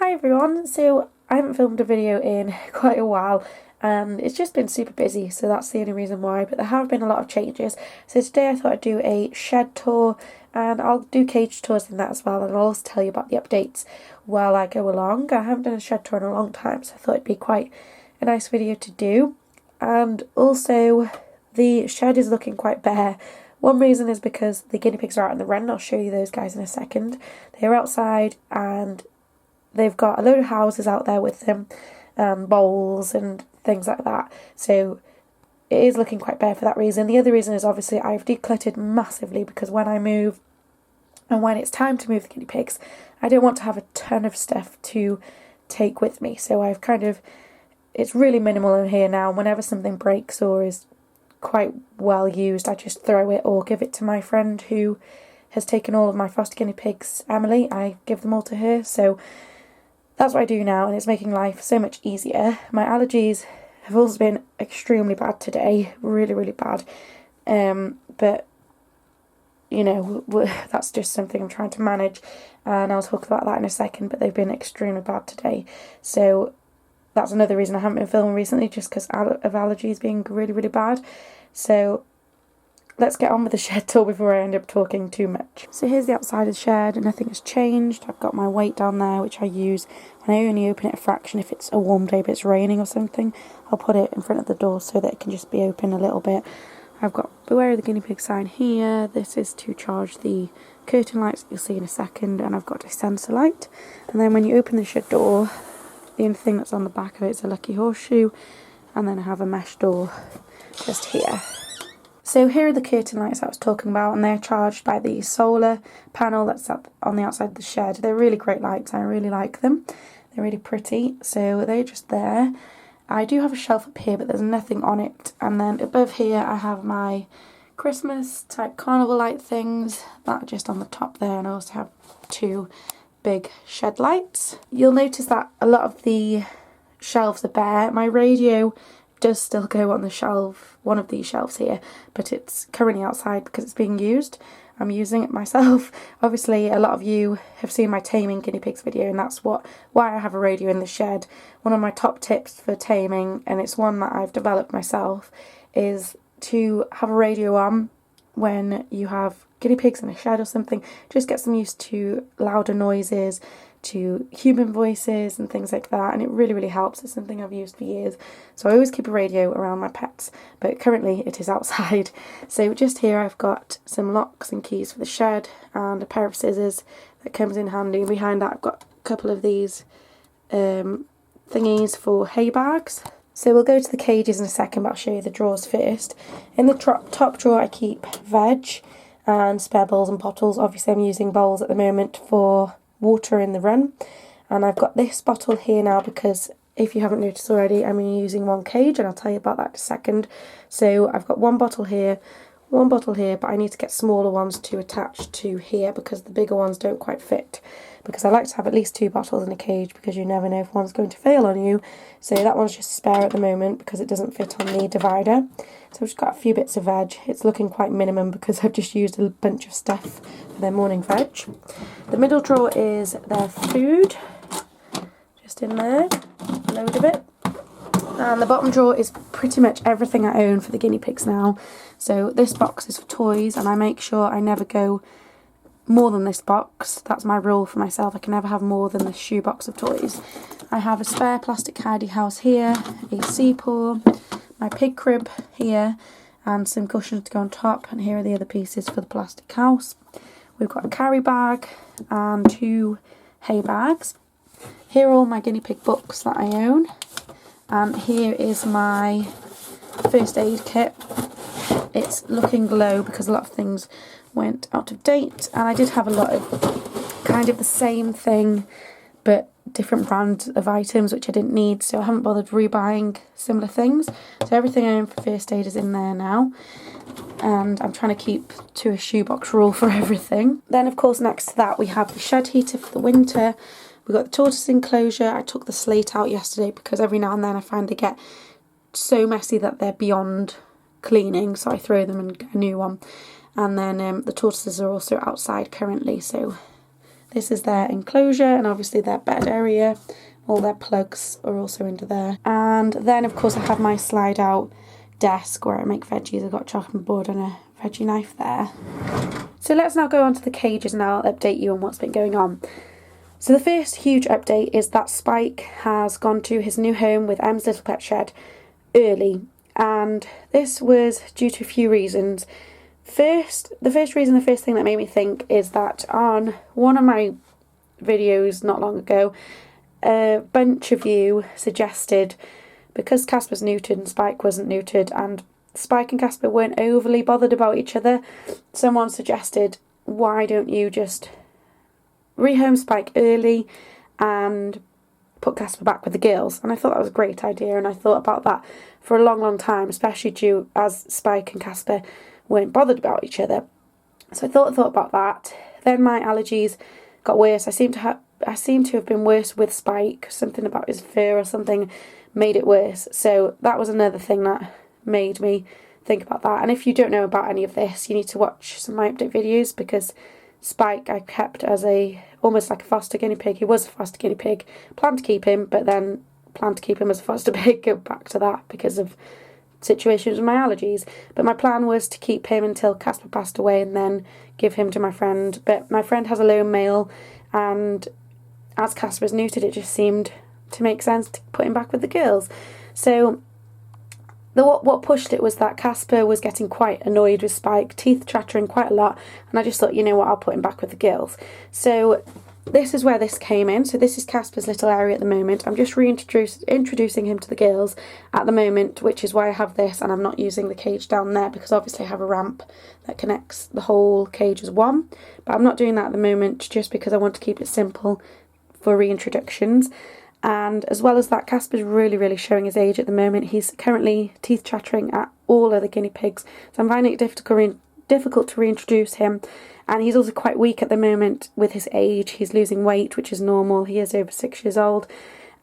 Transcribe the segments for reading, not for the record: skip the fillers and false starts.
Hi everyone, so I haven't filmed a video in quite a while and it's just been super busy, so that's the only reason why, but there have been a lot of changes. So today I thought I'd do a shed tour and I'll do cage tours in that as well, and I'll also tell you about the updates while I go along. I haven't done a shed tour in a long time, so I thought it'd be quite a nice video to do. And also the shed is looking quite bare. One reason is because the guinea pigs are out in the run. I'll show you those guys in a second. They're outside and they've got a load of houses out there with them, bowls and things like that. So it is looking quite bare for that reason. The other reason is obviously I've decluttered massively because when I move and when it's time to move the guinea pigs, I don't want to have a ton of stuff to take with me. So I've it's really minimal in here now. Whenever something breaks or is quite well used, I just throw it or give it to my friend who has taken all of my foster guinea pigs, Emily. I give them all to her. So that's what I do now, and it's making life so much easier. My allergies have also been extremely bad today, really, really bad. But, you know, that's just something I'm trying to manage, and I'll talk about that in a second, but they've been extremely bad today. So that's another reason I haven't been filming recently, just because of allergies being really, really bad. So let's get on with the shed tour before I end up talking too much. So here's the outside of the shed, and nothing has changed. I've got my weight down there, which I use when I only open it a fraction. If it's a warm day but it's raining or something, I'll put it in front of the door so that it can just be open a little bit. I've got beware of the guinea pig sign here. This is to charge the curtain lights that you'll see in a second, and I've got a sensor light. And then when you open the shed door, the only thing that's on the back of it is a lucky horseshoe, and then I have a mesh door just here. So here are the curtain lights I was talking about, and they're charged by the solar panel that's up on the outside of the shed. They're really great lights, I really like them. They're really pretty, so they're just there. I do have a shelf up here, but there's nothing on it. And then above here I have my Christmas type carnival light things that are just on the top there, and I also have two big shed lights. You'll notice that a lot of the shelves are bare. My radio does still go on the shelf, one of these shelves here, but it's currently outside because it's being used. I'm using it myself. Obviously a lot of you have seen my taming guinea pigs video, and that's why I have a radio in the shed. One of my top tips for taming, and it's one that I've developed myself, is to have a radio on when you have guinea pigs in a shed or something. Just gets them used to louder noises, to human voices and things like that, and it really, really helps. It's something I've used for years. So I always keep a radio around my pets, but currently it is outside. So just here I've got some locks and keys for the shed and a pair of scissors that comes in handy. Behind that I've got a couple of these thingies for hay bags. So we'll go to the cages in a second, but I'll show you the drawers first. In the top drawer I keep veg and spare bowls and bottles. Obviously I'm using bowls at the moment for water in the run, and I've got this bottle here now because if you haven't noticed already, I'm only using one cage, and I'll tell you about that in a second. So I've got one bottle here, but I need to get smaller ones to attach to here because the bigger ones don't quite fit, because I like to have at least two bottles in a cage because you never know if one's going to fail on you. So that one's just spare at the moment because it doesn't fit on the divider. So I've just got a few bits of veg. It's looking quite minimum because I've just used a bunch of stuff for their morning veg. The middle drawer is their food, just in there, a load of it. And the bottom drawer is pretty much everything I own for the guinea pigs now. So this box is for toys, and I make sure I never go more than this box. That's my rule for myself. I can never have more than this shoe box of toys. I have a spare plastic hidey house here, a sea-paw, my pig crib here, and some cushions to go on top, and here are the other pieces for the plastic house. We've got a carry bag and two hay bags. Here are all my guinea pig books that I own, and here is my first aid kit. It's looking low because a lot of things went out of date, and I did have a lot of kind of the same thing but different brand of items which I didn't need, so I haven't bothered rebuying similar things. So everything I own for first aid is in there now, and I'm trying to keep to a shoebox rule for everything. Then of course next to that we have the shed heater for the winter. We've got the tortoise enclosure. I took the slate out yesterday because every now and then I find they get so messy that they're beyond cleaning, so I throw them and get a new one. And then the tortoises are also outside currently, so This is their enclosure and obviously their bed area. All their plugs are also under there. And then of course I have my slide out desk where I make veggies. I've got a chopping board and a veggie knife there. So let's now go on to the cages and I'll update you on what's been going on. So the first huge update is that Spike has gone to his new home with Em's Little Pet Shed early, and this was due to a few reasons. The first thing that made me think is that on one of my videos not long ago, a bunch of you suggested, because Casper's neutered and Spike wasn't neutered and Spike and Casper weren't overly bothered about each other, someone suggested, why don't you just rehome Spike early and put Casper back with the girls? And I thought that was a great idea, and I thought about that for a long time, especially due as Spike and Casper weren't bothered about each other. So I thought about that. Then my allergies got worse. I seem to have been worse with Spike. Something about his fur or something made it worse. So that was another thing that made me think about that. And if you don't know about any of this, you need to watch some of my update videos, because Spike I kept as almost like a foster guinea pig. He was a foster guinea pig. Planned to keep him, but then planned to keep him as a foster pig. Go back to that because of situations with my allergies. But my plan was to keep him until Casper passed away and then give him to my friend. But my friend has a lone male, and as Casper is neutered, it just seemed to make sense to put him back with the girls. So what pushed it was that Casper was getting quite annoyed with Spike, teeth chattering quite a lot, and I just thought, you know what, I'll put him back with the girls. So this is where this came in. So this is Casper's little area at the moment. I'm just introducing him to the girls at the moment, which is why I have this, and I'm not using the cage down there because obviously I have a ramp that connects the whole cage as one. But I'm not doing that at the moment just because I want to keep it simple for reintroductions. And as well as that, Casper's really showing his age at the moment. He's currently teeth chattering at all other guinea pigs, so I'm finding it difficult to reintroduce him. And he's also quite weak at the moment with his age. He's losing weight, which is normal. He is over 6 years old,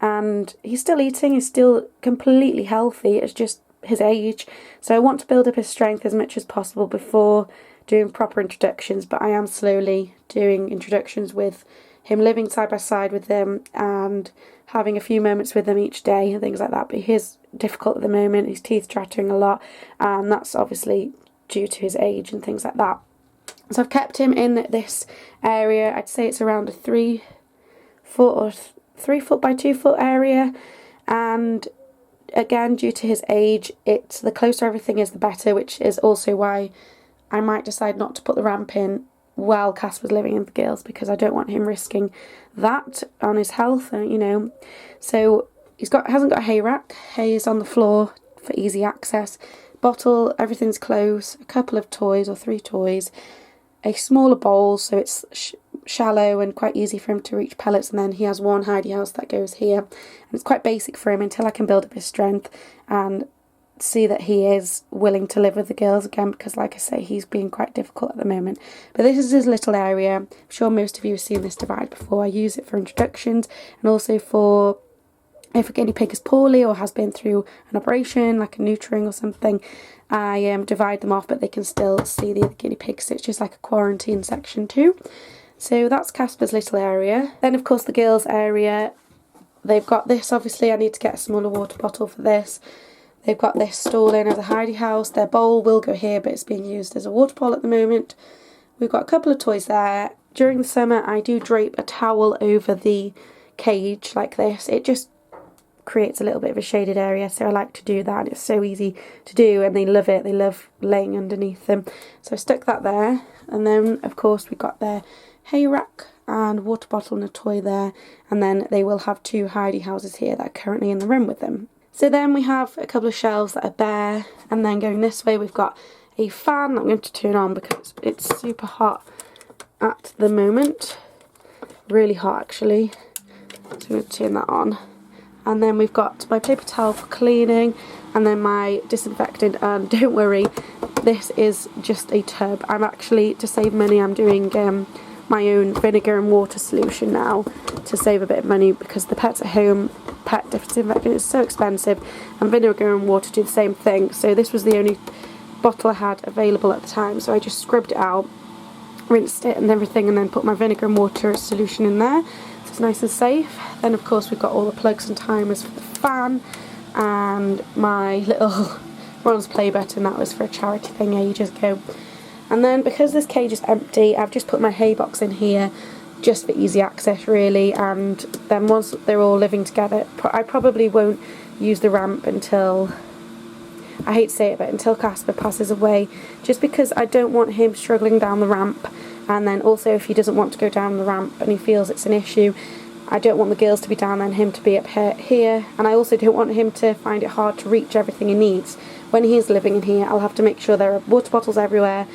and he's still eating. He's still completely healthy. It's just his age. So I want to build up his strength as much as possible before doing proper introductions. But I am slowly doing introductions with him, living side by side with them and having a few moments with them each day and things like that. But he is difficult at the moment. His teeth chattering a lot, and that's obviously due to his age and things like that. So I've kept him in this area. I'd say it's around a 3 foot or 3 foot by 2 foot area, and again, due to his age, it's the closer everything is the better, which is also why I might decide not to put the ramp in while Casper's living with the girls, because I don't want him risking that on his health, you know. So hasn't got a hay rack. Hay is on the floor for easy access. Bottle, everything's close. A couple of toys, or 3 toys. A smaller bowl, so it's shallow and quite easy for him to reach pellets. And then he has one hidey house that goes here. And it's quite basic for him until I can build up his strength and see that he is willing to live with the girls again, because like I say, he's being quite difficult at the moment. But this is his little area. I'm sure most of you have seen this divide before. I use it for introductions and also for if a guinea pig is poorly or has been through an operation like a neutering or something. I divide them off, but they can still see the other guinea pigs, so it's just like a quarantine section too. So that's Casper's little area. Then of course the girls area, they've got this. Obviously I need to get a smaller water bottle for this. They've got this stall in as a hidey house. Their bowl will go here, but it's being used as a water bowl at the moment. We've got a couple of toys there. During the summer, I do drape a towel over the cage like this. It just creates a little bit of a shaded area, so I like to do that. It's so easy to do, and they love it. They love laying underneath them. So I stuck that there. And then, of course, we've got their hay rack and water bottle and a toy there. And then they will have 2 hidey houses here that are currently in the room with them. So then we have a couple of shelves that are bare, and then going this way we've got a fan that I'm going to turn on because it's super hot at the moment. Really hot actually. So I'm going to turn that on. And then we've got my paper towel for cleaning, and then my disinfectant, and don't worry, this is just a tub. I'm actually, to save money, I'm doing my own vinegar and water solution now to save a bit of money, because the Pets at Home pet disinfectant is so expensive, and vinegar and water do the same thing. So this was the only bottle I had available at the time, so I just scrubbed it out rinsed it and everything, and then put my vinegar and water solution in there, so it's nice and safe. Then of course we've got all the plugs and timers for the fan, and my little bronze play button that was for a charity thing ages ago. And then because this cage is empty, I've just put my hay box in here just for easy access really, and then once they're all living together, I probably won't use the ramp until, I hate to say it, but until Casper passes away, just because I don't want him struggling down the ramp. And then also if he doesn't want to go down the ramp and he feels it's an issue, I don't want the girls to be down there and him to be up here, and I also don't want him to find it hard to reach everything he needs. When he's living in here, I'll have to make sure there are water bottles everywhere,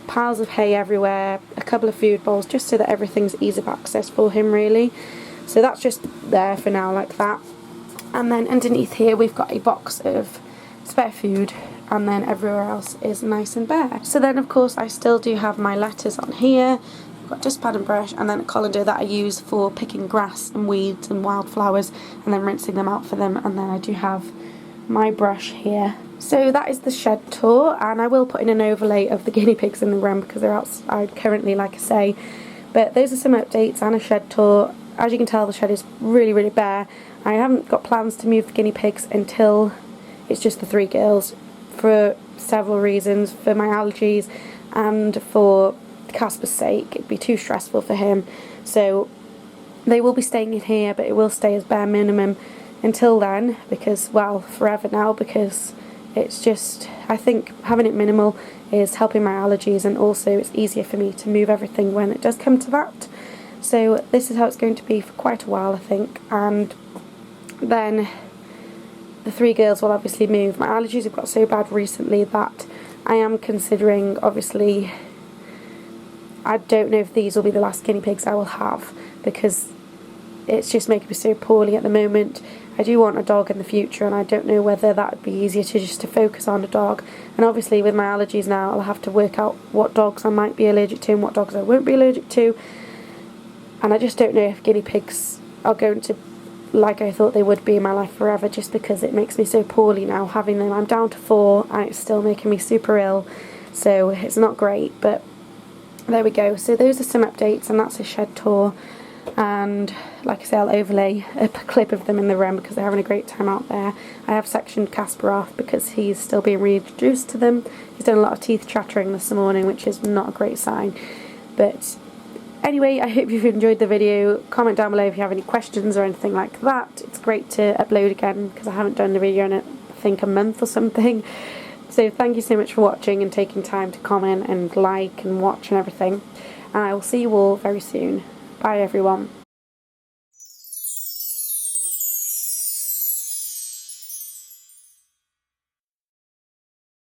piles of hay everywhere, a couple of food bowls, just so that everything's easy of access for him really. So that's just there for now like that. And then underneath here we've got a box of spare food, and then everywhere else is nice and bare. So then of course I still do have my letters on here. I've got dustpan and brush, and then a colander that I use for picking grass and weeds and wildflowers and then rinsing them out for them, and then I do have my brush here. So that is the shed tour, and I will put in an overlay of the guinea pigs in the room because they're outside currently, like I say. But those are some updates and a shed tour. As you can tell, the shed is really bare. I haven't got plans to move the guinea pigs until it's just the 3 girls, for several reasons, for my allergies and for Casper's sake. It'd be too stressful for him, so they will be staying in here, but it will stay as bare minimum until then, because, well, forever now, because it's just, I think having it minimal is helping my allergies, and also it's easier for me to move everything when it does come to that. So this is how it's going to be for quite a while, I think. And then the 3 girls will obviously move. My allergies have got so bad recently that I am considering, obviously, I don't know if these will be the last guinea pigs I will have, because it's just making me so poorly at the moment. I do want a dog in the future, and I don't know whether that would be easier to just to focus on a dog. And obviously with my allergies now, I'll have to work out what dogs I might be allergic to and what dogs I won't be allergic to. And I just don't know if guinea pigs are going to, like I thought they would be in my life forever, just because it makes me so poorly now having them. I'm down to 4 and it's still making me super ill, so it's not great, but there we go. So those are some updates, and that's a shed tour. And like I say, I'll overlay a clip of them in the room because they're having a great time out there. I have sectioned Casper off because he's still being reintroduced to them. He's done a lot of teeth chattering this morning, which is not a great sign. But anyway, I hope you've enjoyed the video. Comment down below if you have any questions or anything like that. It's great to upload again because I haven't done the video in, I think, a month or something. So thank you so much for watching and taking time to comment and like and watch and everything. And I will see you all very soon. Bye everyone.